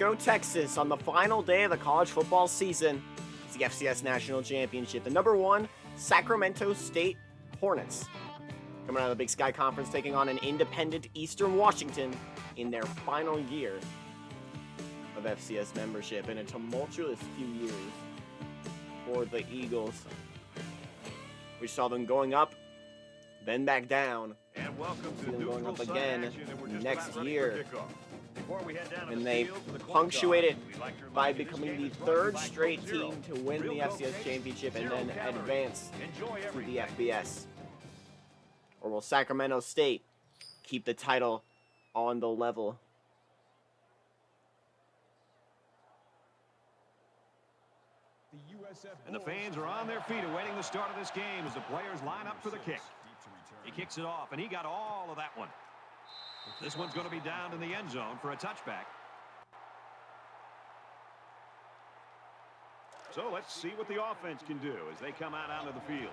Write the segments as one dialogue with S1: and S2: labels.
S1: Go Texas on the final day of the college football season. It's the FCS National Championship. The #1 Sacramento State Hornets coming out of the Big Sky Conference, taking on an independent Eastern Washington in their final year of FCS membership, in a tumultuous few years for the Eagles. We saw them going up, then back down,
S2: and welcome to
S1: them going up again next year. And
S2: they
S1: punctuate it by becoming the third straight team to win the FCS championship and then advance to the FBS. Or will Sacramento State keep the title on the level?
S2: And the fans are on their feet awaiting the start of this game as the players line up for the kick. He kicks it off, and he got all of that one. This one's going to be down in the end zone for a touchback. So let's see what the offense can do as they come out onto the field.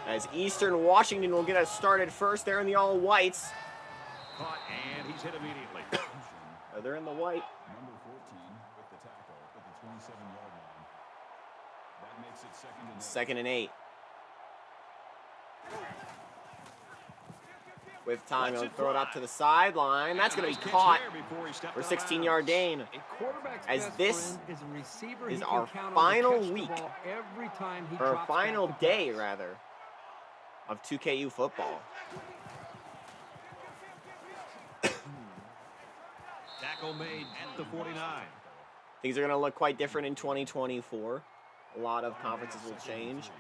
S1: As Eastern Washington will get us started first, they're in the all-whites.
S2: Caught, and he's hit immediately.
S1: They're in the white.
S3: Number 14 with the tackle at the 27-yard line. That makes it second and 8.
S1: With time, he'll throw it up to the sideline. That's going to be caught for a 16-yard gain. As this is our final week, or our final day, rather, of 2KU football.
S2: Tackle made at the 49.
S1: Things are going to look quite different in 2024. A lot of conferences will change.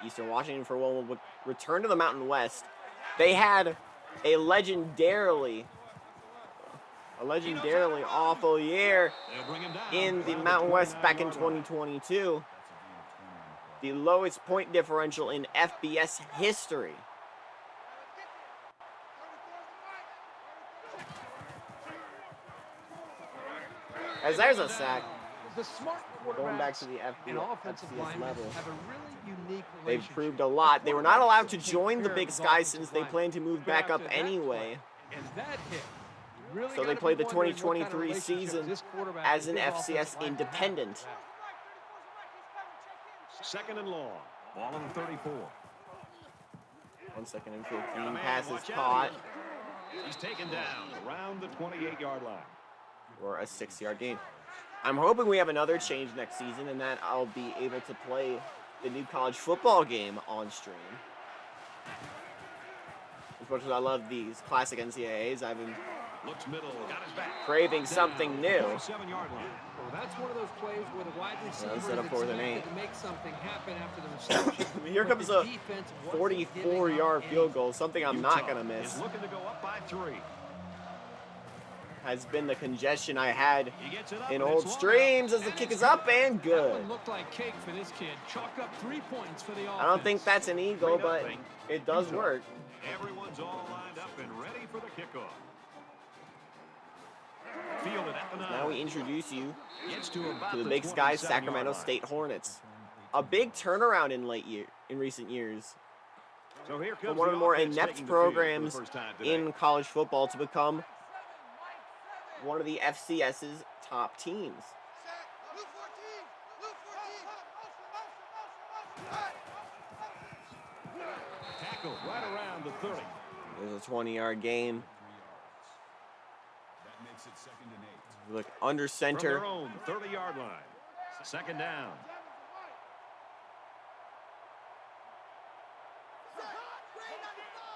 S1: Eastern Washington, for one, will return to the Mountain West. They had a legendarily awful year in the Mountain West back in 2022. The lowest point differential in FBS history. As there's a sack. Going back to the FCS level. They've proved a lot. They were not allowed to join the Big Sky since they plan to move back up anyway. So they played the 2023 season as an FCS independent.
S2: Second and long. Ball on the 34.
S1: 1 second and 15. Pass is caught.
S2: He's taken down around the 28-yard line.
S1: Or a 6-yard gain. I'm hoping we have another change next season and that I'll be able to play the new college football game on stream. As much as I love these classic NCAAs, I've been craving something new.
S4: Well, that's one of those plays where the wide receiver is expected to make something happen after the reception.
S1: Here comes a 44-yard field goal, something I'm not going to miss.
S2: Looking to go up by 3.
S1: Has been the congestion I had in old streams as the kick is up and good.
S4: Looked like cake for this kid. Chalk up 3 points for the offense.
S1: I don't think that's an eagle, but it does work.
S2: Everyone's all lined up and ready for the kickoff. Fielded at the 9.
S1: Now we introduce you
S2: to
S1: the Big Sky Sacramento State Hornets. A big turnaround in recent years.
S2: So here
S1: From
S2: comes
S1: one of the more
S2: offense
S1: inept
S2: taking the field
S1: programs
S2: for the first time today.
S1: in college football to become one of the FCS's top teams.
S2: Tackle right around the 30.
S1: There's a 20-yard gain.
S3: That makes it second and 8.
S1: Look, under center.
S2: From their own 30-yard line. Second down.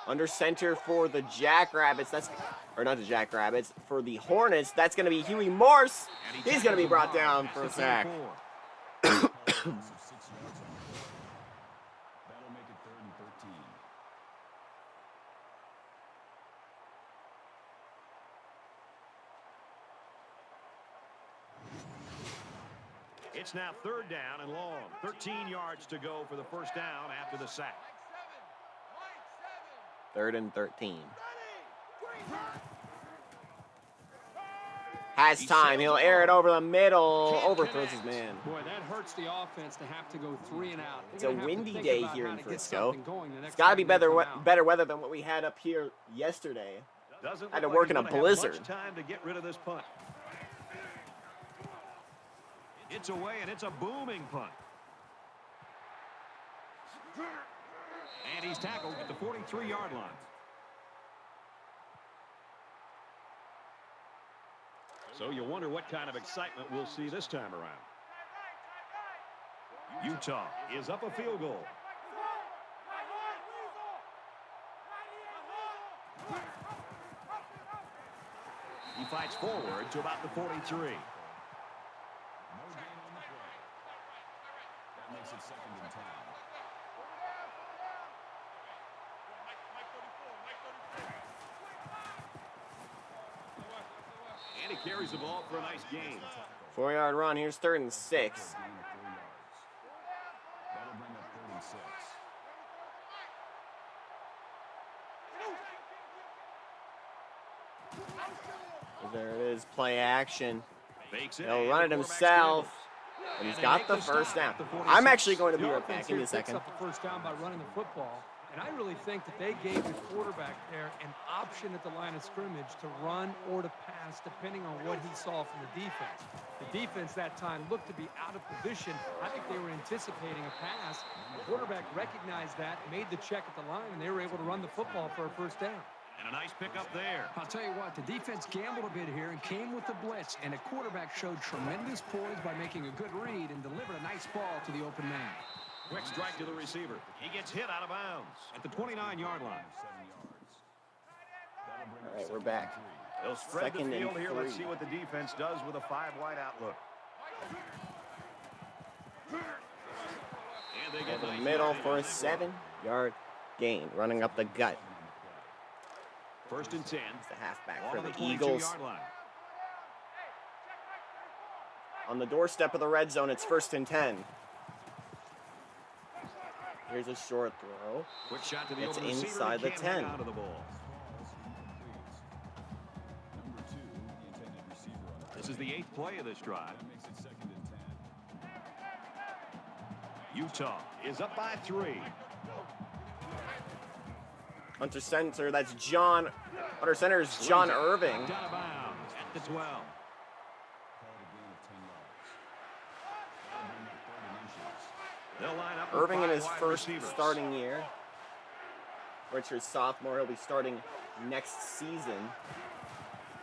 S1: Under center for the Jackrabbits. Or not the Jackrabbits. For the Hornets, that's going to be Huey Morse. He's going to be brought down for a sack.
S3: So 6 yards on it. That'll make it 3rd and 13.
S2: It's now 3rd down and long. 13 yards to go for the first down after the sack.
S1: 3rd and 13. Has time. He'll air it over the middle. Overthrows his man.
S4: Boy, that hurts the offense to have to go 3 and out.
S1: It's a windy day here in Frisco. It's got to be better weather than what we had up here yesterday.
S2: Doesn't
S1: Had to
S2: look
S1: work
S2: like
S1: in a
S2: he's gonna have
S1: blizzard.
S2: much time to get rid of this punt. It's away, and it's a booming punt. And he's tackled at the 43-yard line. So you wonder what kind of excitement we'll see this time around. Utah is up a field goal. He fights forward to about the 43.
S3: No gain on the play. That makes it 2nd and 10.
S2: And he carries the ball for a nice gain.
S1: 4-yard run. Here's 3rd and 6.
S3: Gain of 4 yards. That'll bring up 3rd and 6.
S1: There it is. Play action.
S2: Fakes it,
S1: He'll
S2: and
S1: run it
S2: the quarterback
S1: himself.
S2: scrambles.
S1: And he's
S2: they
S1: got
S2: make
S1: the
S2: the
S1: first
S2: stop
S1: down.
S2: at the 46.
S1: I'm actually going to be
S4: The
S1: right
S4: offense
S1: back. Give me a
S4: here picks
S1: second.
S4: up the first down by running the football, and I really think that they gave the quarterback there an option at the line of scrimmage to run or to pass, depending on what he saw from the defense. The defense that time looked to be out of position. I think they were anticipating a pass. The quarterback recognized that, made the check at the line, and they were able to run the football for a first down.
S2: And a nice pickup there.
S5: I'll tell you what, the defense gambled a bit here and came with the blitz, and the quarterback showed tremendous poise by making a good read and delivered a nice ball to the open man.
S2: Quick strike to the receiver. He gets hit out of bounds at the 29-yard line.
S3: 7 yards. That'll bring
S1: All
S3: up
S1: right, we're
S3: 2nd
S1: back.
S3: and 3.
S2: They'll spread the
S1: 2nd and
S2: field here. Let's
S1: 3.
S2: see what the defense does with a 5-wide outlook. And they get
S1: Over the
S2: nice
S1: middle
S2: yardage
S1: for
S2: on
S1: a
S2: that run.
S1: 7-yard gain. Running up the gut.
S2: 1st and 10.
S1: It's the halfback
S2: Ball
S1: for
S2: on
S1: the
S2: 22
S1: Eagles.
S2: yard line.
S1: On the doorstep of the red zone, it's 1st and 10. Here's a short throw.
S2: Quick shot to the
S1: It's
S2: open receiver.
S1: inside
S2: He
S1: the
S2: can't hang
S1: 10.
S2: on to the ball.
S3: Number 2, the intended receiver on the
S2: This is the 8th play of this drive.
S3: That makes it 2nd and 10.
S2: Utah is up by 3.
S1: Under center, that's John. Under center is John Irving.
S2: Out of bounds at the 12.
S3: Called a gain of 10 yards. That'll bring up 3rd and inches.
S2: They'll line up with
S1: Irving in
S2: 5
S1: his
S2: wide
S1: first
S2: receivers.
S1: starting year. Richard's sophomore. He'll be starting next season.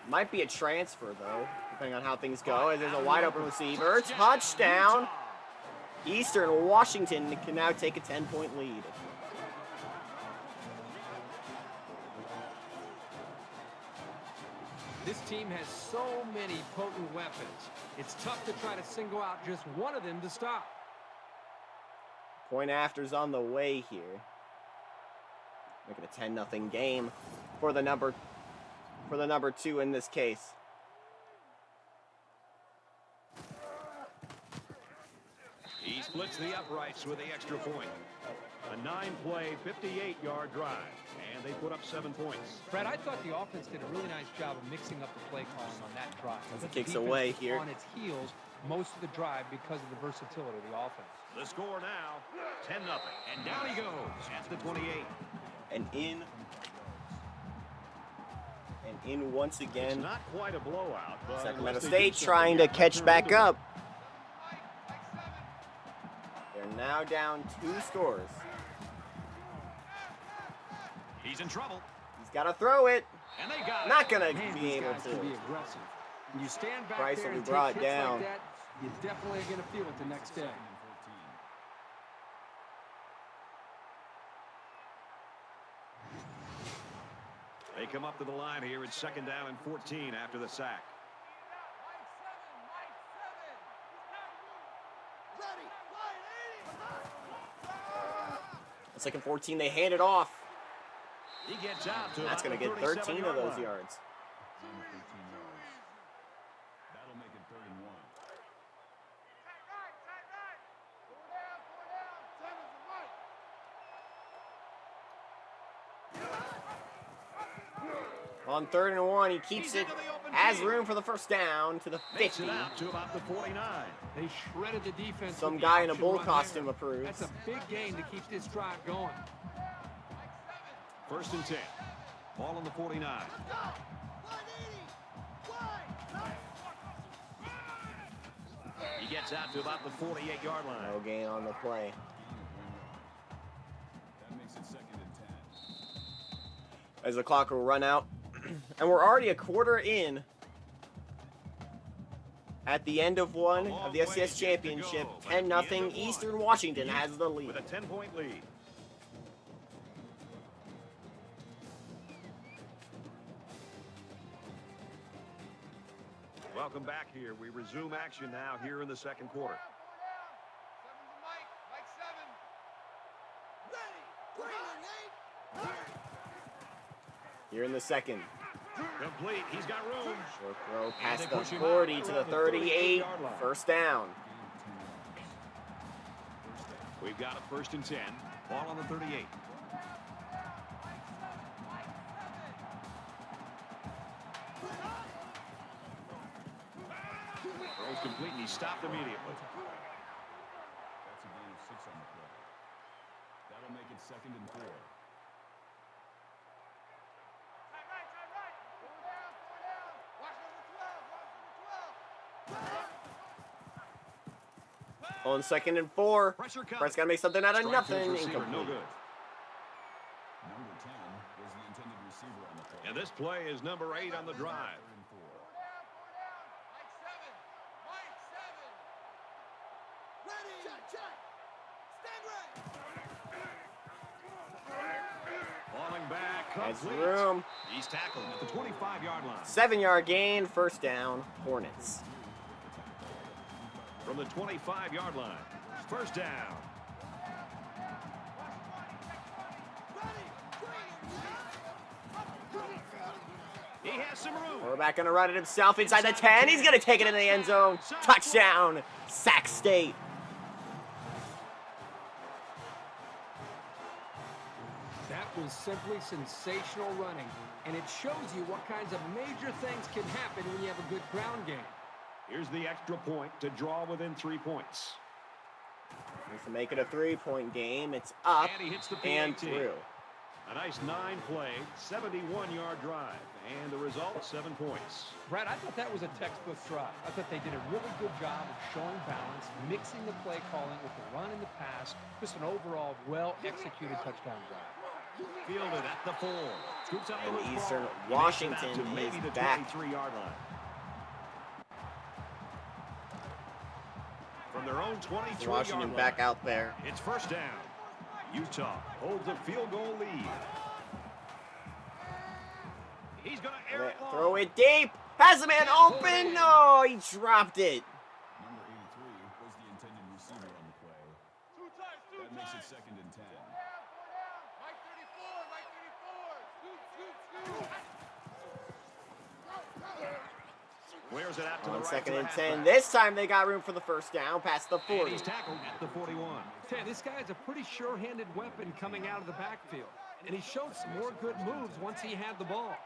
S1: Might be a transfer, though, depending on how things go. As there's a wide open receiver. Touchdown. Eastern Washington can now take a 10-point lead.
S4: This team has so many potent weapons. It's tough to try to single out just one of them to stop.
S1: Point after's on the way here. Making a 10-0 game for the number 2 in this case.
S2: He splits the uprights with the extra point. A 9-play, 58-yard drive. And they put up 7 points.
S4: Brad, I thought the offense did a really nice job of mixing up the play calling on that drive.
S1: As
S4: The
S1: it kicks
S4: defense
S1: away
S4: was
S1: here.
S4: on its heels most of the drive because of the versatility of the offense.
S2: The score now, 10-0. And down he goes at the 28.
S1: And in once
S2: It's
S1: again.
S2: not quite a blowout, but
S1: Sacramento
S2: unless they
S1: State
S2: do
S1: trying to
S2: something,
S1: catch
S2: they're
S1: back
S2: gonna
S1: up. They're now down 2 scores.
S2: He's in trouble.
S1: He's got to throw it.
S2: And they got
S1: Not
S2: it.
S1: going to
S5: Man,
S1: be
S5: these
S1: able
S5: guys
S1: to.
S5: can be aggressive. When you stand back
S1: Price
S5: there
S1: will be
S5: and take
S1: brought
S5: hits
S1: down.
S5: like that, you definitely are going to feel it the next day.
S3: 2nd and 14.
S2: They come up to the line here. It's 2nd down and 14 after the sack.
S1: It's like in 14, they hand it off.
S2: He gets out to
S1: That's
S2: about
S1: going to
S2: the
S1: get 13 of
S2: 37-yard
S1: those
S2: line.
S1: yards.
S3: Gain of 13 yards. That'll make it 3rd and 1.
S1: On 3rd and 1, he keeps it, has room for the first down to the
S2: Makes
S1: 50.
S2: it out to about the 49.
S4: They shredded the defense.
S1: Some
S4: with the
S1: guy in a
S4: option
S1: bull
S4: run
S1: costume
S4: there.
S1: approves.
S4: That's a big gain to keep this drive going.
S2: 1st and 10. Ball on the 49. He gets out to about the 48-yard line.
S1: No gain on the play.
S3: That makes it second and 10.
S1: As the clock will run out. And we're already a quarter in at the end of one of the FCS Championship. 10-0. Eastern Washington has the lead.
S2: With a 10-point lead. Welcome back here. We resume action now here in the second quarter.
S1: Here in the second.
S2: Complete. He's got room.
S1: Short throw past the 40 to the 38. First down.
S2: We've got a 1st and 10. Ball on the 38. Throws complete and he stopped immediately.
S3: That's a gain of 6 on the play. That'll make it second and 4.
S1: On 2nd and 4.
S2: Pressure cut.
S1: Brett's got to make something out of
S2: Strike
S1: nothing.
S2: to his receiver,
S1: Incomplete.
S2: no good.
S3: Number 10 was the intended receiver on the play.
S2: And this play is number 8 on the drive.
S3: Third and 4.
S2: Falling back.
S1: Has
S2: Complete.
S1: room.
S2: He's tackled at the 25-yard line.
S1: 7-yard gain. First down. Hornets.
S2: From the 25-yard line. First down. He has some room.
S1: Quarterback going to run it himself inside the 10. He's going to take it in the end zone. Touchdown. Sac State.
S4: That was simply sensational running, and it shows you what kinds of major things can happen when you have a good ground game.
S2: Here's the extra point to draw within 3 points.
S1: Needs to make it a 3-point game. It's up
S2: And he hits the
S1: and
S2: PAT.
S1: through.
S2: A nice 9-play, 71-yard drive. And the result, 7 points.
S4: Brad, I thought that was a textbook drive. I thought they did a really good job of showing balance, mixing the play calling with the run and the pass. Just an overall well-executed touchdown drive.
S2: Fielded at the 4. Scoops up the
S1: And
S2: loose
S1: Eastern
S2: ball. He
S1: Washington
S2: makes it out to maybe
S1: is
S2: the
S1: back.
S2: 23-yard line. From their own 23-yard
S1: Washington
S2: line.
S1: back out there.
S2: It's first down. Utah holds a field goal lead. He's going to air it long.
S1: Throw it deep. Has a man open. No, he dropped it.
S3: Number 83 was the intended receiver on the play. That makes it second and 10.
S2: Wears it out to the
S1: On
S2: right
S1: 2nd
S2: to the
S1: and 10.
S2: halfback.
S1: This time they got room for the first down past the
S2: And
S1: 40.
S2: he's tackled at the 41.
S4: Ted, this guy's a pretty sure-handed weapon coming out of the backfield. And he showed some more good moves once he had the ball.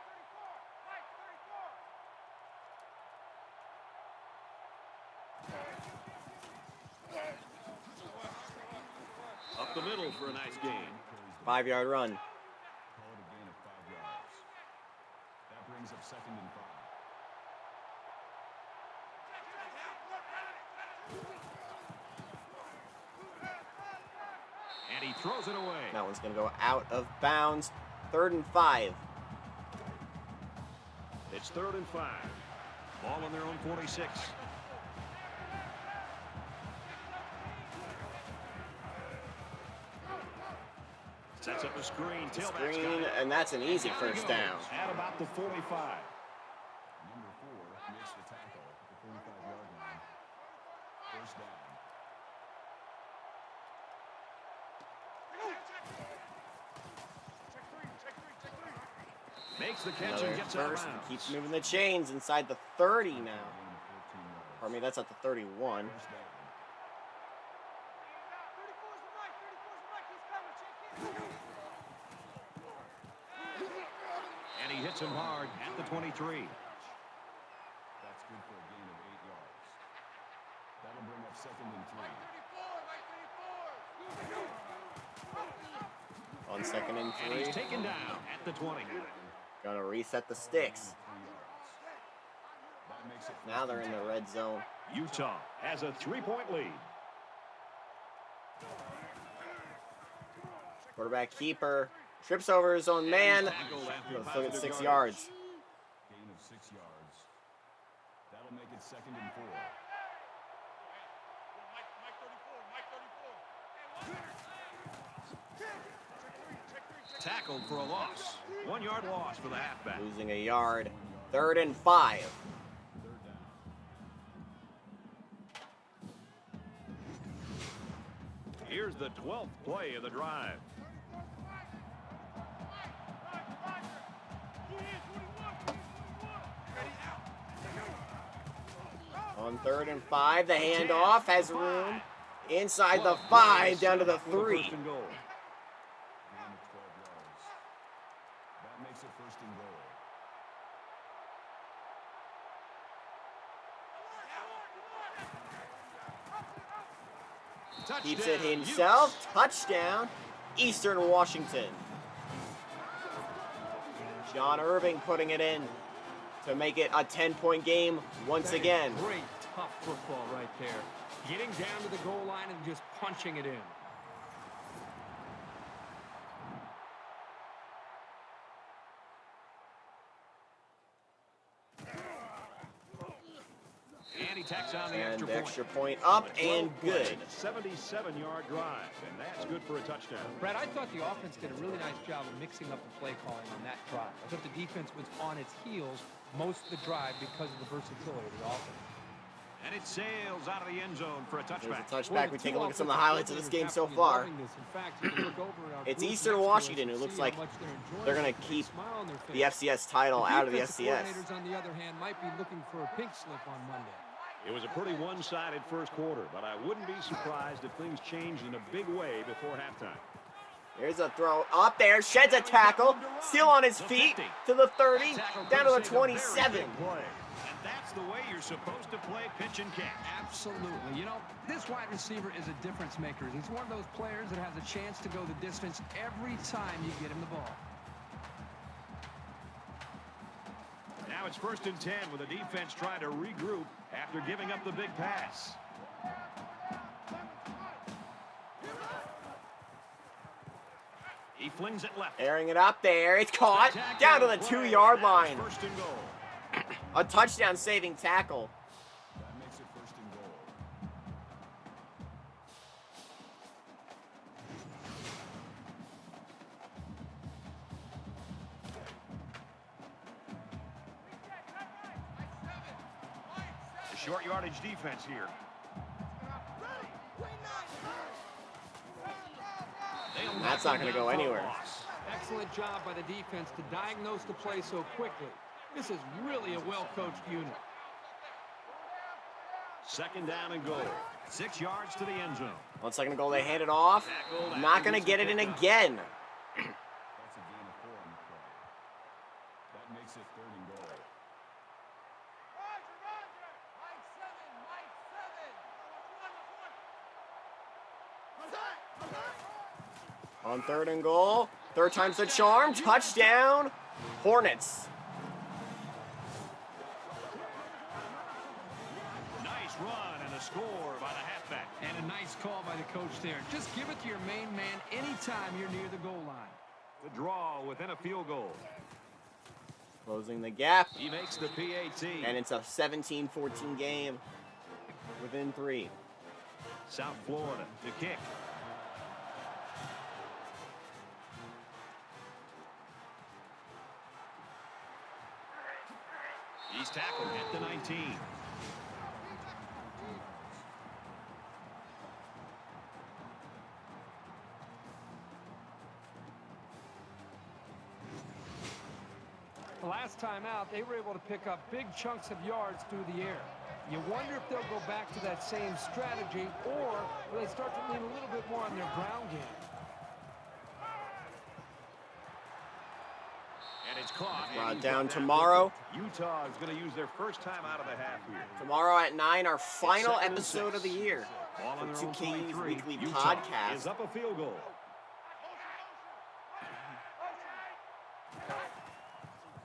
S2: Up the middle for a nice gain.
S1: 5-yard run.
S3: Call it a gain of 5 yards. That brings up second and 5.
S2: And he throws it away.
S1: That one's going to go out of bounds. 3rd and 5.
S2: It's 3rd and 5. Ball on their own 46. Sets up a screen. Tailback's got
S1: Screen,
S2: it.
S1: and that's an easy first down.
S2: At about the 45.
S3: Number 4 makes the tackle at the 45-yard line. First down.
S2: Makes the catch
S1: Another
S2: and gets out of
S1: first.
S2: bounds.
S1: Keeps moving the chains inside the 30 now.
S3: Gain of 14 yards.
S1: Pardon me, that's at the 31.
S3: First down.
S2: And he hits him hard at the 23.
S3: That's good for a gain of 8 yards. That'll bring up second and 3.
S1: On 2nd and
S2: And he's
S1: 3.
S2: taken down at the 20.
S1: Gonna reset the sticks. Now they're in the red zone.
S2: Utah has a 3-point lead.
S1: Quarterback keeper trips over his own man. Still get 6 yards.
S3: Gain of 6 yards. That'll make it 2nd and 4.
S2: Tackled for a loss. 1 yard loss for the halfback.
S1: Losing a yard. 3rd and 5.
S3: Third down.
S2: Here's the 12th play of the drive.
S1: On 3rd and 5, the handoff has room inside the 5 down to the 3.
S2: First and goal.
S3: Gain of 12 yards. That makes it 1st and goal.
S1: Keeps it
S2: Touchdown,
S1: himself.
S2: Utes.
S1: Touchdown, Eastern Washington. John Irving putting it in to make it a 10-point game once
S4: That is
S1: again.
S4: Great, tough football right there. Getting down to the goal line and just punching it in.
S2: And he tacks on the
S1: And
S2: extra
S1: the extra point up and
S2: 12 play,
S1: good.
S2: 77-yard drive, and that's good for a touchdown.
S4: Brad, I thought the offense did a really nice job of mixing up the play calling on that drive. I thought the defense was on its heels most of the drive because of the versatility of the offense.
S2: And it sails out of the end zone for a
S1: There's
S2: touchback.
S1: a touchback. We take a look at some of the highlights of this game so far. It's Eastern Washington who looks like they're going to keep the FCS title out of the FCS.
S4: On the other hand, might be looking for a pink slip on Monday.
S2: It was a pretty one-sided first quarter, but I wouldn't be surprised if things changed in a big way before halftime.
S1: Here's a throw up there. Sheds a tackle. Still on his feet to the 30. Down to the 27.
S2: And that's the way you're supposed to play pitch and catch.
S5: Absolutely. You know, this wide receiver is a difference maker. He's one of those players that has a chance to go the distance every time you get him the ball.
S2: Now it's 1st and 10 with the defense trying to regroup after giving up the big pass. He flings it left.
S1: Airing it up there. It's caught. Down to the 2-yard line.
S2: 1st and goal.
S1: A touchdown saving tackle.
S3: That makes it 1st and goal.
S2: The short yardage defense here.
S1: That's not going to go anywhere.
S4: Excellent job by the defense to diagnose the play so quickly. This is really a well-coached unit.
S2: 2nd down and goal. 6 yards to the end zone.
S1: 1 second ago, they hand it off. Not going to get it in again.
S3: That's a gain of 4 on the play. That makes it 3rd and goal.
S1: On 3rd and goal. 3rd time's the charm. Touchdown, Hornets.
S2: Nice run and a score by the halfback.
S5: And a nice call by the coach there. Just give it to your main man anytime you're near the goal line.
S2: The draw within a field goal.
S1: Closing the gap.
S2: He makes the PAT.
S1: And it's a 17-14 game within 3.
S2: South Florida to kick. He's tackled at the 19.
S4: The last time out, they were able to pick up big chunks of yards through the air. You wonder if they'll go back to that same strategy, or will they start to lean a little bit more on their ground game?
S2: And it's caught.
S1: Brought down tomorrow.
S2: Utah is going to use their first time out of the half here.
S1: Tomorrow at 9, our final
S2: 2nd and
S1: episode
S2: 6.
S1: of the year.
S2: Ball on
S1: The
S2: their own
S1: 2K's
S2: 23.
S1: weekly
S2: Utah
S1: podcast.
S2: is up a field goal.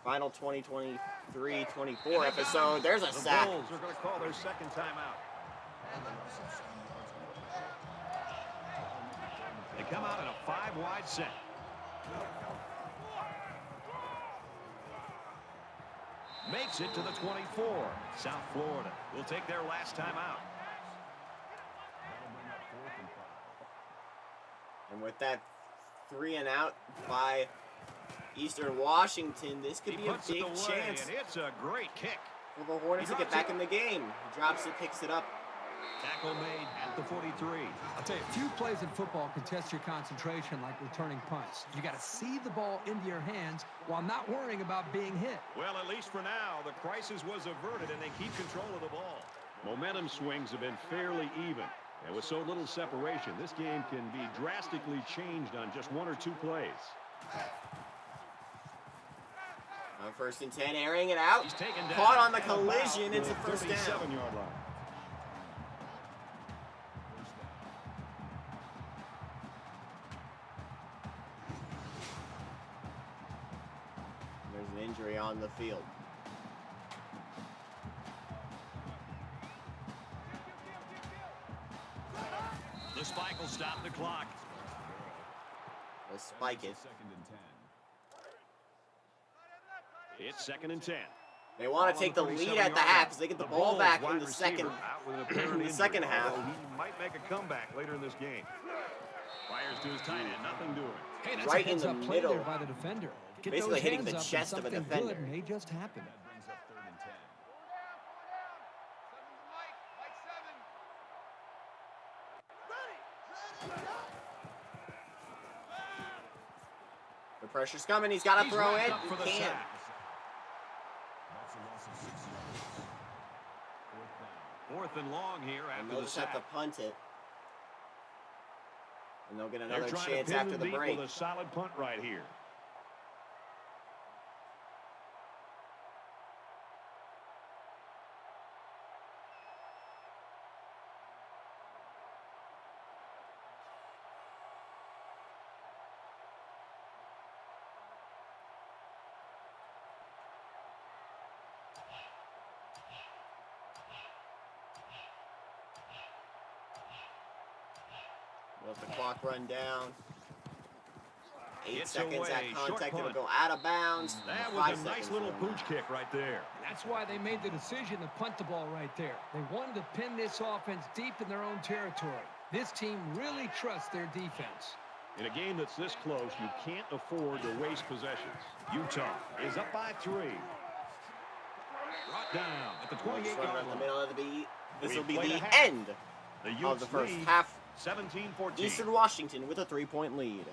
S1: Final 2023-24 episode. There's a
S2: The
S1: sack.
S2: Bulls are going to call their second timeout. They come out in a 5-wide set. Makes it to the 24. South Florida will take their last timeout.
S1: And with that 3 and out by Eastern Washington, this could be a big chance
S2: And it's a great kick.
S1: for the Hornets to get back in the game. He drops it, picks it up.
S2: Tackle made at the 43.
S5: I'll tell you, few plays in football can test your concentration like returning punts. You got to see the ball into your hands while not worrying about being hit.
S2: Well, at least for now, the crisis was averted, and they keep control of the ball. Momentum swings have been fairly even. And with so little separation, this game can be drastically changed on just 1 or 2 plays.
S1: On 1st and 10, airing it out.
S2: He's taken down.
S1: Caught on the collision. It's a first down.
S2: 37-yard line.
S1: There's an injury on the field.
S2: The spike will stop the clock.
S1: Let's spike it.
S3: Second and 10.
S2: It's 2nd and 10.
S1: They want to take the lead at the half because they get the ball back in the second half.
S2: He might make a comeback later in this game. Fires to his tight end, nothing doing.
S5: Hey, that's
S1: Right
S5: a
S1: in the
S5: heads-up play
S1: middle.
S5: there by the defender. Get
S1: Basically
S5: those
S1: hitting the
S5: hands up
S1: chest
S5: and
S1: of a
S5: something
S1: defender.
S5: good may just happen.
S3: That brings up 3rd and 10.
S1: The pressure's coming. He's got to
S2: He's
S1: throw
S2: wrapped
S1: it.
S2: up for the
S1: He can't.
S2: sack.
S3: That's a loss of 6 yards. 4th down.
S2: 4th and long here
S1: And
S2: after
S1: they'll
S2: the
S1: just have
S2: sack.
S1: to punt it. And they'll get
S2: They're
S1: another
S2: trying
S1: chance
S2: to pin
S1: after
S2: them
S1: the
S2: deep
S1: break.
S2: with a solid punt right here.
S1: Let the clock run down. 8
S2: It's
S1: seconds
S2: away.
S1: at
S2: Short
S1: contact. It'll
S2: punt.
S1: go out of bounds.
S2: That
S1: 5
S2: was a
S1: seconds
S2: nice little
S1: remaining.
S2: pooch kick right there.
S5: That's why they made the decision to punt the ball right there. They wanted to pin this offense deep in their own territory. This team really trusts their defense.
S2: In a game that's this close, you can't afford to waste possessions. Utah is up by 3. Brought down at the
S1: Running
S2: 28-yard
S1: in the
S2: line.
S1: middle of the beat. This
S2: We
S1: will be
S2: play
S1: the
S2: the half.
S1: end
S2: The
S1: of
S2: Utes
S1: the first
S2: lead
S1: half.
S2: 17-14.
S1: Eastern Washington with a 3-point lead.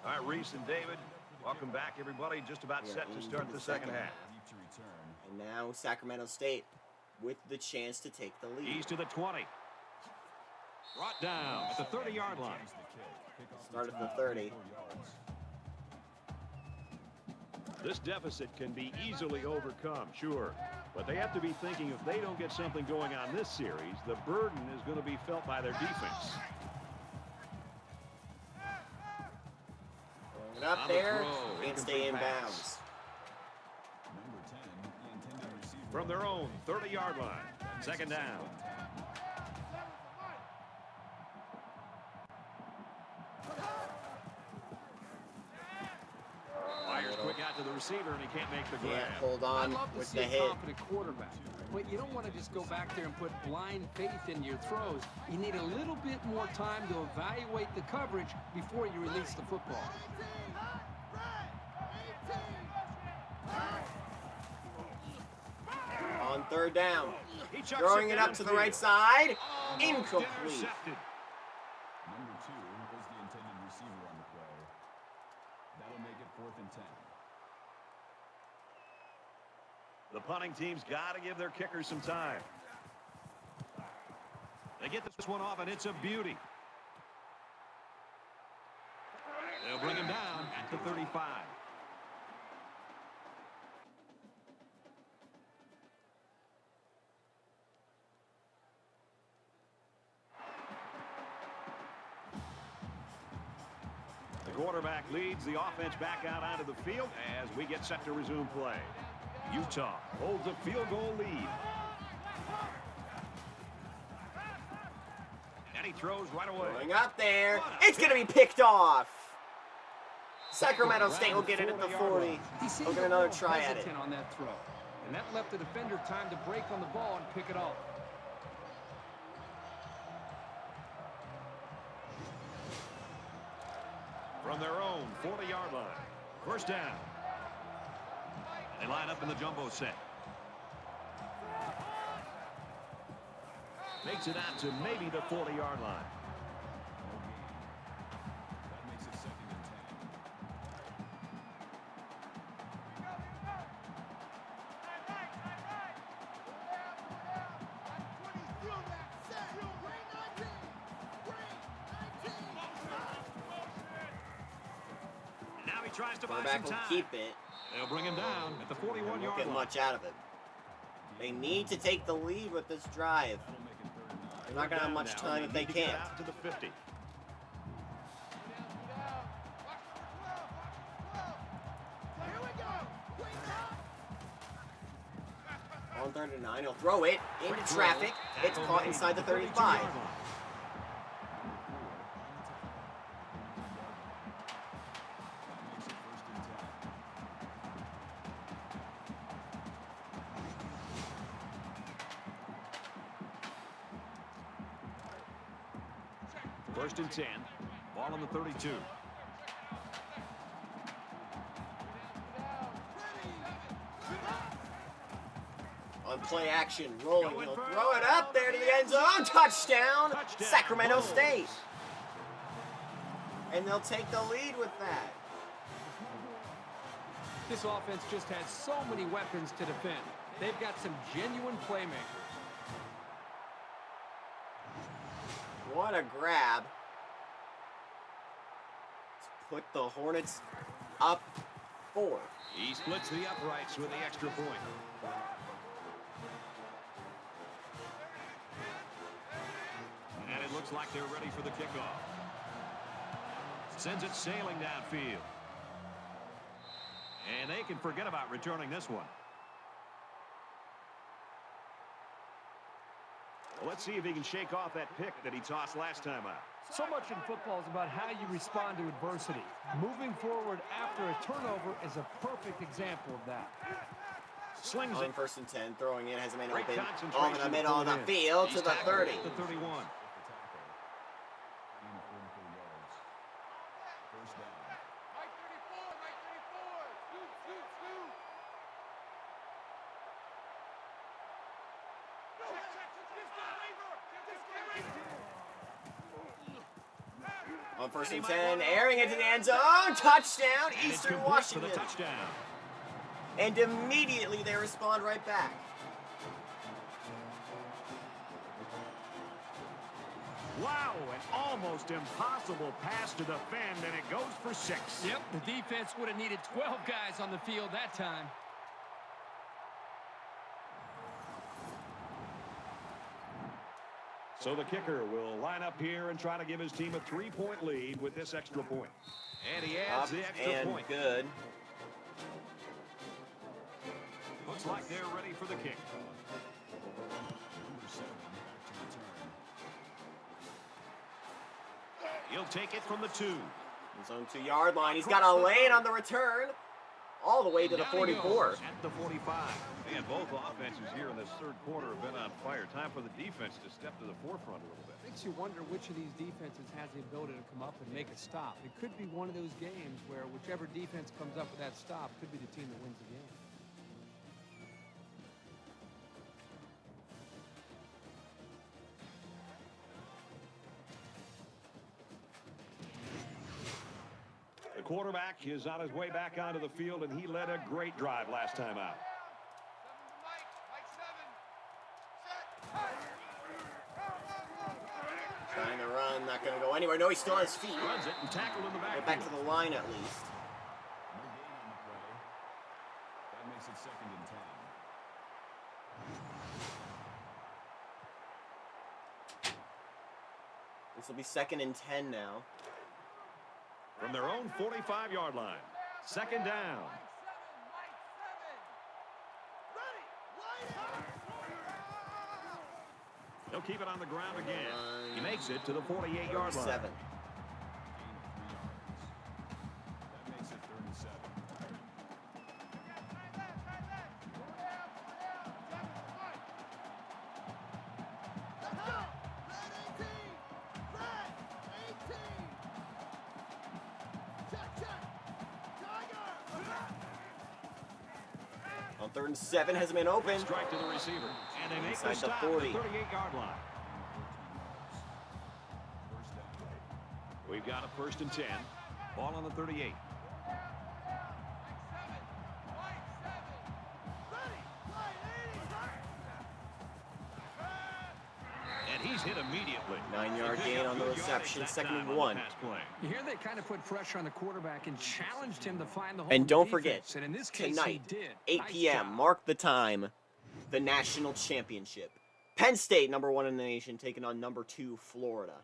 S2: All right, Reese and David, welcome back, everybody. Just about
S1: Yeah,
S2: set to
S1: into
S2: start
S1: the
S2: the second
S1: second
S2: half.
S3: Deep to return.
S1: And now Sacramento State with the chance to take the lead.
S2: East to the 20. Brought down at the 30-yard line.
S3: Takes the kick. Kickoff
S1: Start at
S3: return,
S1: the 30.
S3: 4 yards.
S2: This deficit can be easily overcome, sure. But they have to be thinking if they don't get something going on this series, the burden is going to be felt by their defense.
S1: Throwing it up
S2: On the
S1: there.
S2: throw,
S1: Can't stay in
S2: incomplete
S1: bounds.
S2: pass.
S3: Number 10, the intended receiver.
S2: From their own 30-yard line. Second down. Fires quick out to the receiver, and he can't make the grab.
S1: Can't hold
S5: I'd
S1: on
S5: love to
S1: with
S5: see
S1: the
S5: a
S1: hit.
S5: confident quarterback, but you don't want to just go back there and put blind faith into your throws. You need a little bit more time to evaluate the coverage before you release the football.
S1: On 3rd down.
S2: He chucks
S1: Throwing it up to the right
S2: downfield.
S1: side.
S2: Almost
S1: Incomplete.
S2: intercepted.
S3: Number 2 was the intended receiver on the play. That'll make it 4th and 10.
S2: The punting team's got to give their kickers some time. They get this one off, and it's a beauty. They'll bring him down at the 35. The quarterback leads the offense back out onto the field as we get set to resume play. Utah holds a field goal lead. And he throws right away.
S1: Going up there. It's going to be picked off. Sacramento State will get it at the 40. We'll get another try at it.
S5: On that throw. And that left the defender time to break on the ball and pick it off.
S2: From their own 40-yard line. First down. They line up in the jumbo set. Makes it out to maybe the 40-yard line.
S3: That makes it 2nd and
S2: 10. Now he tries to buy some
S1: Quarterback will
S2: time.
S1: keep it.
S2: They'll bring him down at the 41-yard
S1: Won't
S2: line.
S1: get much out of it. They need to take the lead with this drive.
S3: That'll make it 3rd and 9.
S1: They're not going to have much time if they can't.
S2: Out to the 50.
S1: On 3rd and 9, he'll throw it into traffic. It's caught inside the 35.
S2: First and 10. Ball on the 32.
S1: On play action, rolling, he'll throw it up there to the end zone. Touchdown, Sacramento State. And they'll take the lead with that.
S5: This offense just has so many weapons to defend. They've got some genuine playmakers.
S1: What a grab. To put the Hornets up 4.
S2: He splits the uprights with the extra point. And it looks like they're ready for the kickoff. Sends it sailing downfield. And they can forget about returning this one. Well, let's see if he can shake off that pick that he tossed last time out.
S4: So much in football is about how you respond to adversity. Moving forward after a turnover is a perfect example of that.
S2: Slings
S1: On
S2: it.
S1: 1st and 10, throwing it, has a man
S2: Great
S1: open
S2: concentration
S1: over the middle of the
S2: pulled in.
S1: field to
S2: He's
S1: the
S2: tackled
S1: 30.
S2: at the 31.
S3: Gain of 44 yards. First down.
S1: On 1st and 10, airing into the end zone. Touchdown,
S2: And it's
S1: Eastern
S2: complete for the
S1: Washington.
S2: touchdown.
S1: And immediately they respond right back.
S2: Wow, an almost impossible pass to defend, and it goes for 6.
S5: Yep, the defense would have needed 12 guys on the field that time.
S2: So the kicker will line up here and try to give his team a 3-point lead with this extra point. And he adds
S1: Up
S2: the extra
S1: and
S2: point.
S1: good.
S2: Looks like they're ready for the kick.
S3: Number 7 back to return.
S2: He'll take it from the 2.
S1: His own 2-yard line. He's got a lane on the return. All the way to the
S2: Down he
S1: 44.
S2: goes at the 45. And both offenses here in this 3rd quarter have been on fire. Time for the defense to step to the forefront a little bit.
S4: Makes you wonder which of these defenses has the ability to come up and make a stop. It could be one of those games where whichever defense comes up with that stop could be the team that wins the game.
S2: The quarterback is on his way back onto the field, and he led a great drive last time out.
S1: Trying to run, not going to go anywhere. No, he's still on his feet.
S2: Runs it and tackled in the
S1: Get
S2: backfield.
S1: back to the line at least.
S3: No gain on the play. That makes it 2nd and 10.
S1: This will be 2nd and 10 now.
S2: From their own 45-yard line. Second down. He'll keep it on the ground again. He makes it to the 48-yard line.
S1: 7.
S3: That makes it 37.
S1: On 3rd and 7, has been open.
S2: Strike to the receiver. And they make
S1: Inside
S2: the
S1: the
S2: stop
S1: 40.
S2: at the 38-yard line. We've got a 1st and 10. Ball on the 38. And he's hit immediately.
S1: 9-yard
S2: They pick
S1: gain
S2: up
S1: on the
S2: good
S1: reception.
S2: yardage that
S1: 2nd and
S2: time on
S1: 1.
S2: the pass play.
S5: Here they kind of put pressure on the quarterback and challenged him to find the hole.
S1: And
S5: in
S1: don't
S5: defense.
S1: forget,
S5: And in this case,
S1: tonight,
S5: he did.
S1: 8
S5: Nice
S1: p.m.,
S5: job.
S1: mark the time, the national championship. Penn State, number 1 in the nation, taking on number 2, Florida.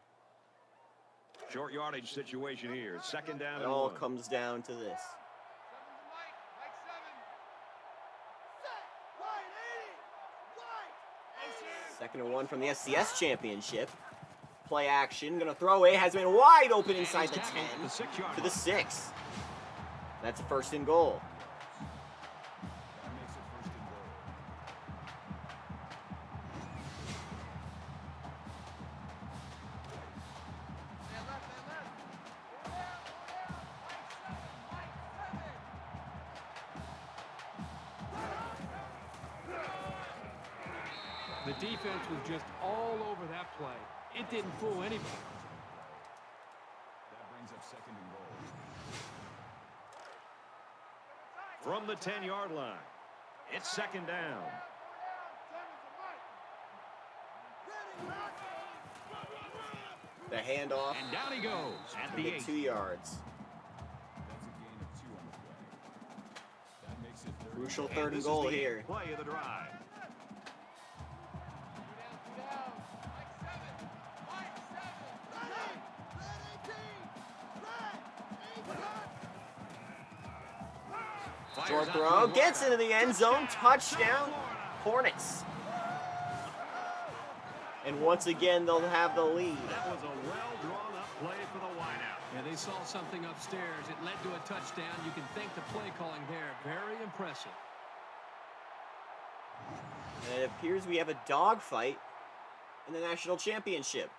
S2: Short yardage situation here. Second down
S1: It
S2: and
S1: all
S2: 1.
S1: comes down to this. 2nd and 1 from the FCS championship. Play action, gonna throw it, has been wide open inside the 10 to the 6. That's a 1st and goal.
S3: That makes it 1st and goal.
S4: The defense was just all over that play. It didn't fool anybody.
S3: That brings up 2nd and goal.
S2: From the 10-yard line. It's second down.
S1: The handoff,
S2: And down he goes at
S1: to
S2: the
S1: get
S2: 8.
S1: 2 yards.
S3: That's a gain of 2 on the play. That makes it 30.
S1: Crucial
S2: And
S1: 3rd and
S2: this
S1: goal
S2: is the
S1: here.
S2: play of the drive.
S1: Short
S2: Fires out
S1: throw,
S2: to the
S1: gets
S2: wide.
S1: into the end zone, touchdown, Hornets. And once again, they'll have the lead.
S2: That was a well-drawn-up play for the wideout.
S5: Yeah, they saw something upstairs. It led to a touchdown. You can thank the play calling there. Very impressive.
S1: And it appears we have a dogfight in the national championship.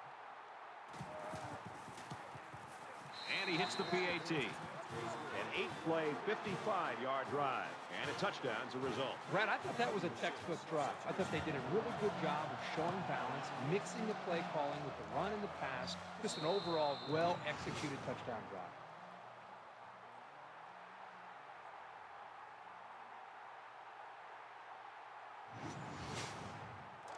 S2: And he hits the PAT. An 8-play, 55-yard drive. And a touchdown as a result.
S4: Brad, I thought that was a textbook drive. I thought they did a really good job of showing balance, mixing the play calling with the run and the pass. Just an overall well-executed touchdown drive.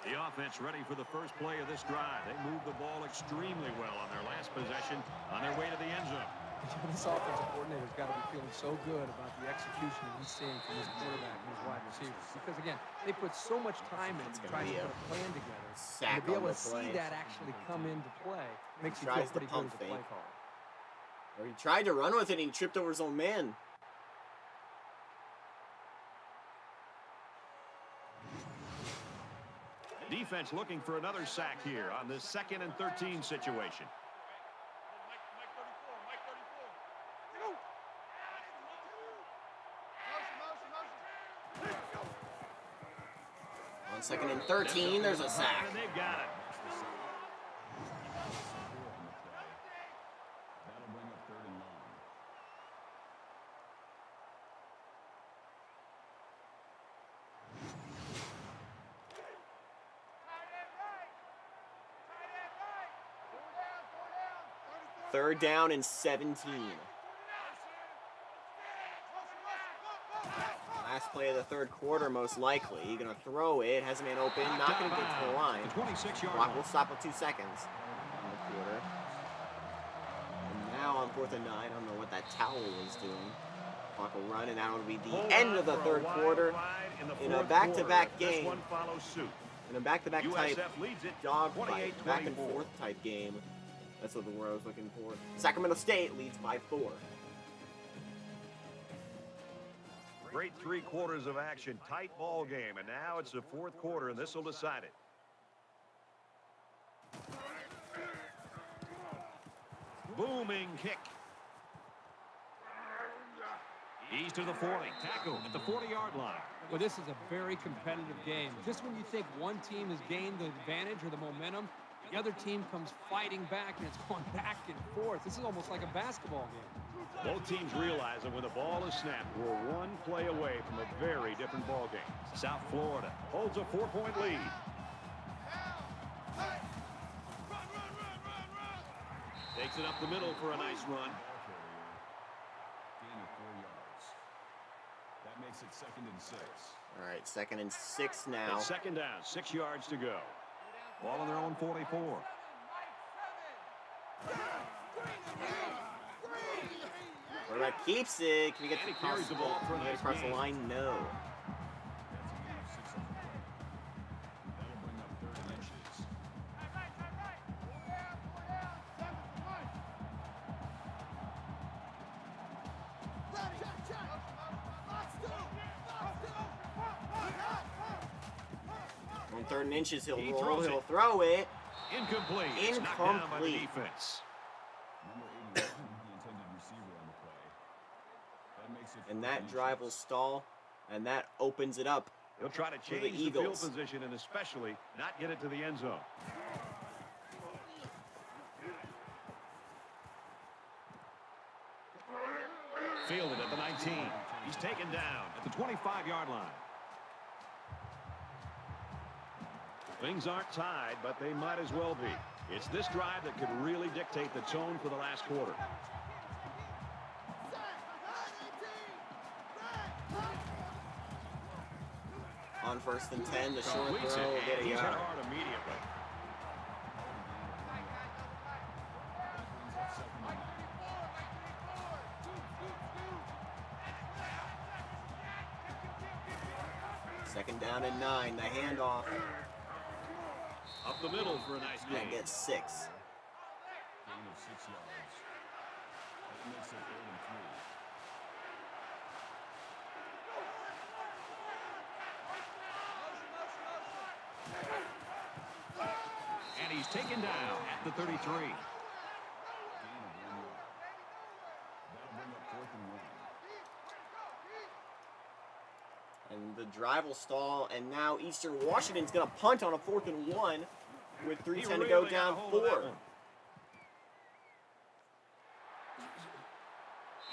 S2: The offense ready for the first play of this drive. They moved the ball extremely well on their last possession on their way to the end zone.
S4: This offensive coordinator's got to be feeling so good about the execution he's seeing from his quarterback and his wide receivers. Because, again, they put so much time in trying to put a plan together. And to be able to see that actually come into play makes you feel
S1: Tries the
S4: pretty good
S1: pump
S4: as a play
S1: fake.
S4: caller.
S1: Or he tried to run with it and he tripped over his own man.
S2: Defense looking for another sack here on this 2nd and 13 situation.
S1: On 2nd and 13, there's a sack.
S2: And they've got it.
S3: That'll bring up 3rd and 9.
S1: Third down and 17. Last play of the 3rd quarter, most likely. Gonna throw it. Has a man open. Not gonna get to the line.
S2: The 26-yard
S1: Clock
S2: line.
S1: will stop with 2 seconds in the quarter. And now on 4th and 9, I don't know what that towel is doing. Clock will run, and that'll be the
S2: Hold
S1: end
S2: on
S1: of the
S2: for a
S1: 3rd
S2: wide
S1: quarter.
S2: ride in
S1: In a
S2: fourth
S1: back-to-back
S2: quarter. This
S1: game.
S2: one follows suit.
S1: In a back-to-back type
S2: USF leads it
S1: dogfight,
S2: 28-24.
S1: back and forth type game. That's what the word I was looking for. Sacramento State leads by 4.
S2: Great 3 quarters of action, tight ball game, and now it's the 4th quarter, and this will decide it. Booming kick. He's to the 40. Tackle at the 40-yard line.
S4: Well, this is a very competitive game. Just when you think one team has gained the advantage or the momentum, the other team comes fighting back, and it's going back and forth. This is almost like a basketball game.
S2: Both teams realize that when the ball is snapped, we're 1 play away from a very different ball game. South Florida holds a 4-point lead. Takes it up the middle for a nice run.
S3: Gain of 4 yards. That makes it 2nd and 6.
S1: All right, 2nd and 6 now.
S2: It's 2nd down, 6 yards to go. Ball on their own 44.
S1: Quarterback keeps it. Can we get
S2: And he
S1: across
S2: carries the ball for a nice
S1: across the
S2: gain.
S1: line? No.
S3: That's a gain of 6 on the play. That'll bring up 3rd and inches.
S1: On 3rd and inches, he'll
S2: He
S1: roll.
S2: throws
S1: He'll
S2: it.
S1: throw it.
S2: Incomplete. It's knocked down by the
S1: Incomplete.
S2: defense.
S3: Number 81, the intended receiver on the play. That makes it
S1: And
S3: 4th
S1: that
S3: and
S1: drive will
S3: inches.
S1: stall, and that opens it up.
S2: He'll try to
S1: the
S2: change the field
S1: Eagles.
S2: position and especially not get it to the end zone. Fielded at the 19. He's taken down at the 25-yard line. Things aren't tied, but they might as well be. It's this drive that could really dictate the tone for the last quarter.
S1: On 1st and 10, the short
S2: Completes
S1: throw
S2: it,
S1: will get
S2: and
S1: a
S2: he's hit
S1: yard.
S2: hard immediately.
S3: That brings up 2nd and 9.
S1: Second down and 9. The handoff.
S2: Up the middle for a nice
S1: That
S2: gain.
S1: gets 6.
S3: Gain of 6 yards. That makes it 3rd and 3.
S2: And he's taken down at the 33.
S3: Gain of 1 yard. That'll bring up 4th and 1.
S1: And the drive will stall, and now Eastern Washington's going to punt on a 4th and 1 with 3:10 to go,
S2: really got
S1: down
S2: a hold of that
S1: 4.
S2: one.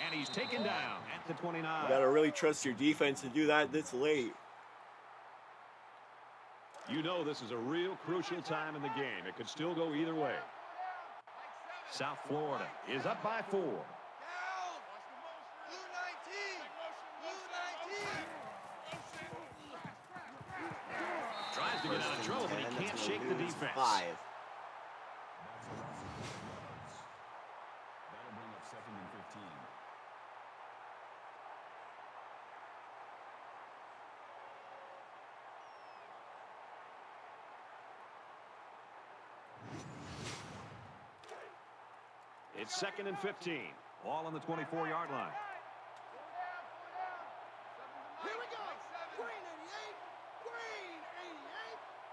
S2: And he's taken down at the 29.
S1: You got to really trust your defense to do that this late.
S2: You know this is a real crucial time in the game. It could still go either way. South Florida is up by 4. Tries to get out of trouble, but he can't shake the defense.
S1: 5.
S3: That's a loss of 4 yards. That'll bring up 2nd and 15.
S2: It's 2nd and 15. Ball on the 24-yard line.
S6: Here we go. Green 88. Green 88.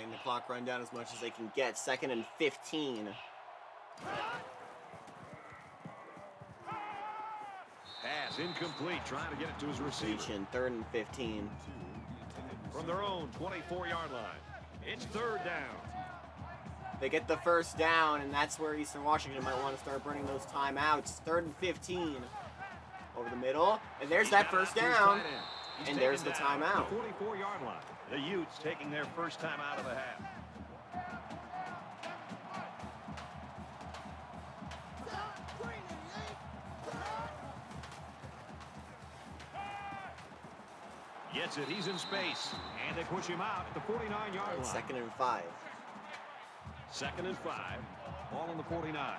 S1: And the clock run down as much as they can get. 2nd and 15.
S2: Pass incomplete, trying to get it to his receiver.
S1: Completion, 3rd and 15.
S2: From their own 24-yard line. It's 3rd down.
S1: They get the 1st down, and that's where Eastern Washington might want to start burning those timeouts. 3rd and 15. Over the middle, and there's that 1st down. And there's the timeout.
S2: The 44-yard line. The Utes taking their first time out of the half.
S6: Green 88.
S2: Gets it. He's in space. And they push him out at the 49-yard line.
S1: 2nd and 5.
S2: 2nd and 5. Ball on the 49.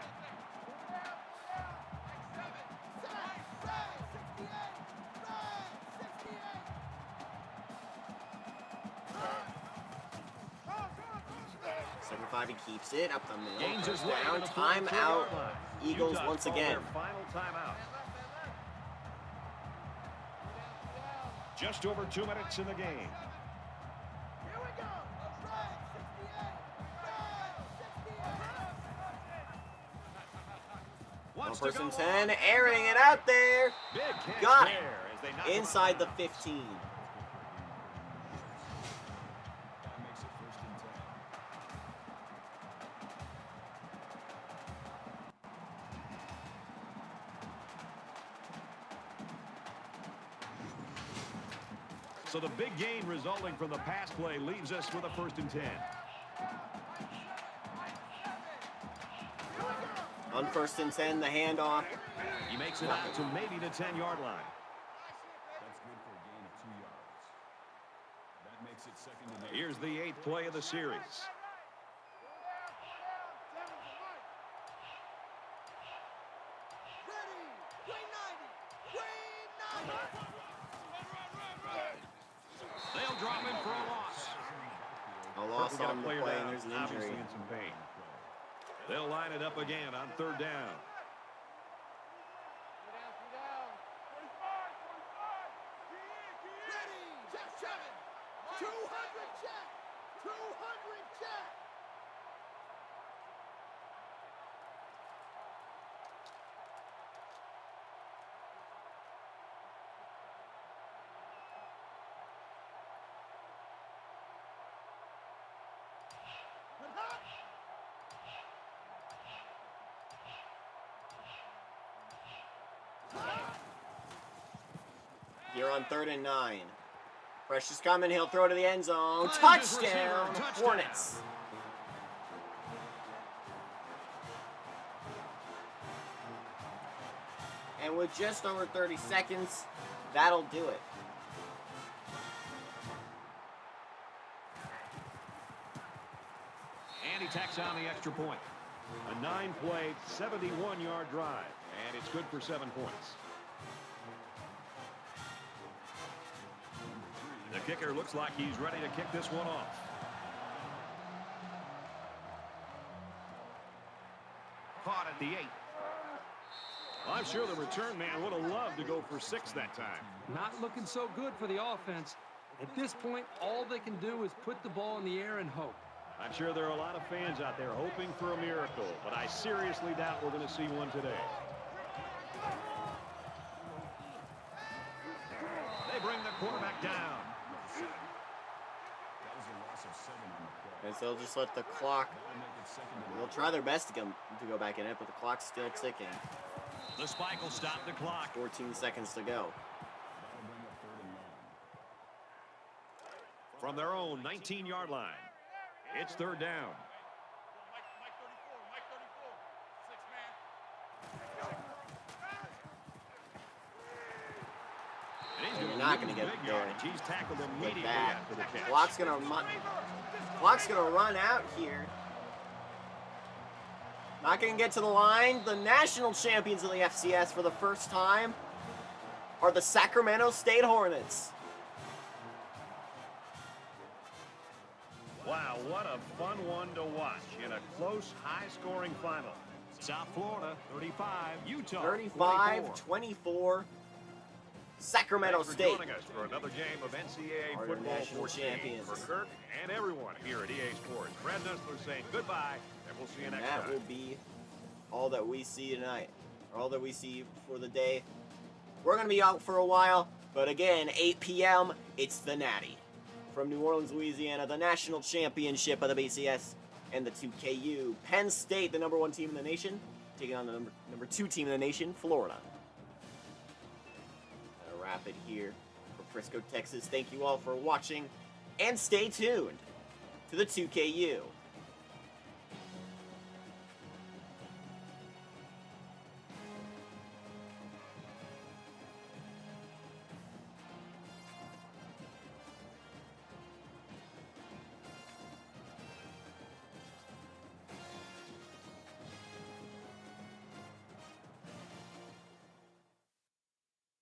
S1: Second 5, he keeps it up the middle.
S2: Gains his
S1: First
S2: way
S1: down.
S2: to the
S1: Timeout.
S2: 43-yard line.
S1: Eagles
S2: Utah's
S1: once
S2: called
S1: again.
S2: their final timeout. Just over 2 minutes in the game.
S6: Here we go. Red 68.
S2: Wants to
S1: 1st
S2: go
S1: and
S2: on.
S1: 10. Airing it out there.
S2: Big catch
S1: Got it.
S2: there as they knock him
S1: Inside the
S2: out.
S1: 15.
S3: That makes it 1st and 10.
S2: So the big gain resulting from the pass play leaves us with a 1st and 10.
S1: On 1st and 10, the handoff.
S2: He makes it out to maybe the 10-yard line.
S3: That's good for a gain of 2 yards. That makes it 2nd and 8.
S2: Here's the 8th play of the series.
S6: Ready. Green 90. Green 90.
S2: They'll drop him for a loss.
S1: A loss
S2: We got a
S1: on the
S2: player
S1: play,
S2: down,
S1: and there's an
S2: obviously
S1: injury.
S2: in some pain. They'll line it up again on 3rd down.
S6: Ready. Check 7. 200 check. 200 check.
S1: Here on 3rd and 9. Pressure's coming. He'll throw to the end zone.
S2: Finds his
S1: Touchdown,
S2: receiver. Touchdown.
S1: Hornets. And with just over 30 seconds, that'll do it.
S2: And he tacks on the extra point. A 9-play, 71-yard drive. And it's good for 7 points. The kicker looks like he's ready to kick this one off. Caught at the 8. I'm sure the return man would have loved to go for 6 that time.
S5: Not looking so good for the offense. At this point, all they can do is put the ball in the air and hope.
S2: I'm sure there are a lot of fans out there hoping for a miracle, but I seriously doubt we're going to see one today. They bring the quarterback down.
S3: That was a loss of 7 on the play.
S1: As they'll just let the clock.
S3: That'll make it 2nd and 8.
S1: They'll try their best to go back in it, but the clock's still ticking.
S2: The spike will stop the clock.
S1: 14 seconds to go.
S3: That'll bring up 3rd and 9.
S2: From their own 19-yard line. It's 3rd down. And he's
S1: You're
S2: gonna
S1: not
S2: lose
S1: gonna get
S2: big
S1: there
S2: yardage. He's tackled
S1: with
S2: immediately
S1: that.
S2: after the catch.
S1: Clock's gonna run out here. Not gonna get to the line. The national champions of the FCS for the first time are the Sacramento State Hornets.
S2: Wow, what a fun one to watch in a close, high-scoring final. South Florida, 35, Utah,
S1: 35-24. Sacramento
S2: Thanks for
S1: State.
S2: joining us for another game of NCAA
S1: Are the
S2: football
S1: national
S2: 14
S1: champions.
S2: for Kirk and everyone here at EA Sports. Brad Nussler saying goodbye, and we'll see you
S1: And
S2: next
S1: that
S2: time.
S1: will be all that we see tonight, or all that we see for the day. We're going to be out for a while, but again, 8 p.m., it's the Natty. From New Orleans, Louisiana, the national championship of the BCS and the 2KU. Penn State, the #1 team in the nation, taking on the number 2 team in the nation, Florida. Gonna wrap it here from Frisco, Texas. Thank you all for watching, and stay tuned to the 2KU.